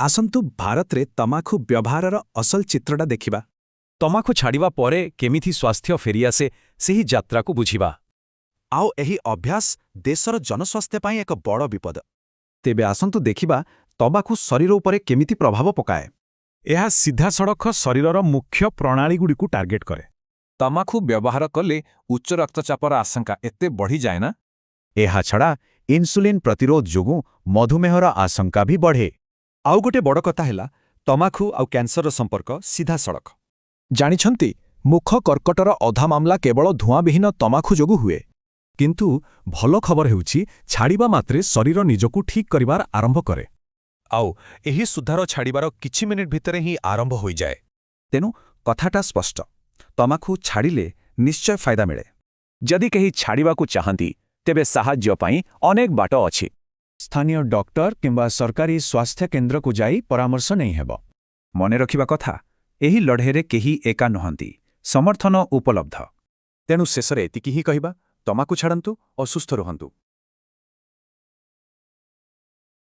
ଆସନ୍ତୁ ଭାରତରେ ତମାଖୁ ବ୍ୟବହାରର ଅସଲ ଚିତ୍ରଟା ଦେଖିବା। ତମାଖୁ ଛାଡ଼ିବା ପରେ କେମିତି ସ୍ୱାସ୍ଥ୍ୟ ଫେରିଆସେ ସେହି ଯାତ୍ରାକୁ ବୁଝିବା। ଆଉ ଏହି ଅଭ୍ୟାସ ଦେଶର ଜନସ୍ୱାସ୍ଥ୍ୟ ପାଇଁ ଏକ ବଡ଼ ବିପଦ। ତେବେ ଆସନ୍ତୁ ଦେଖିବା ତମାଖୁ ଶରୀର ଉପରେ କେମିତି ପ୍ରଭାବ ପକାଏ। ଏହା ସିଧାସଳଖ ଶରୀରର ମୁଖ୍ୟ ପ୍ରଣାଳୀଗୁଡ଼ିକୁ ଟାର୍ଗେଟ କରେ। ତମାଖୁ ବ୍ୟବହାର କଲେ ଉଚ୍ଚ ରକ୍ତଚାପର ଆଶଙ୍କା ଏତେ ବଢ଼ିଯାଏ ନା? ଏହାଛଡ଼ା ଇନ୍ସୁଲିନ୍ ପ୍ରତିରୋଧ ଯୋଗୁଁ ମଧୁମେହର ଆଶଙ୍କା ବି ବଢ଼େ। ଆଉ ଗୋଟେ ବଡ଼ କଥା ହେଲା ତମାଖୁ ଆଉ କ୍ୟାନ୍ସରର ସମ୍ପର୍କ ସିଧାସଳଖ। ଜାଣିଛନ୍ତି ମୁଖ କର୍କଟର ଅଧା ମାମଲା କେବଳ ଧୂଆଁବିହୀନ ତମାଖୁ ଯୋଗୁଁ ହୁଏ। କିନ୍ତୁ ଭଲ ଖବର ହେଉଛି ଛାଡ଼ିବା ମାତ୍ରେ ଶରୀର ନିଜକୁ ଠିକ୍ କରିବାର ଆରମ୍ଭ କରେ। ଆଉ ଏହି ସୁଧାର ଛାଡ଼ିବାର କିଛି ମିନିଟ୍ ଭିତରେ ହିଁ ଆରମ୍ଭ ହୋଇଯାଏ। ତେଣୁ କଥାଟା ସ୍ପଷ୍ଟ, ତମାଖୁ ଛାଡ଼ିଲେ ନିଶ୍ଚୟ ଫାଇଦା ମିଳେ। ଯଦି କେହି ଛାଡ଼ିବାକୁ ଚାହାନ୍ତି ତେବେ ସାହାଯ୍ୟ ପାଇଁ ଅନେକ ବାଟ ଅଛି। ସ୍ଥାନୀୟ ଡକ୍ଟର କିମ୍ବା ସରକାରୀ ସ୍ୱାସ୍ଥ୍ୟ କେନ୍ଦ୍ରକୁ ଯାଇ ପରାମର୍ଶ ନେଇହେବ। ମନେ ରଖିବା କଥା, ଏହି ଲଢ଼େଇରେ କେହି ଏକା ନୁହନ୍ତି, ସମର୍ଥନ ଉପଲବ୍ଧ। ତେଣୁ ଶେଷରେ ଏତିକି ହିଁ କହିବା, ତମାଖୁ ଛାଡ଼ନ୍ତୁ ଓ ସୁସ୍ଥ ରୁହନ୍ତୁ।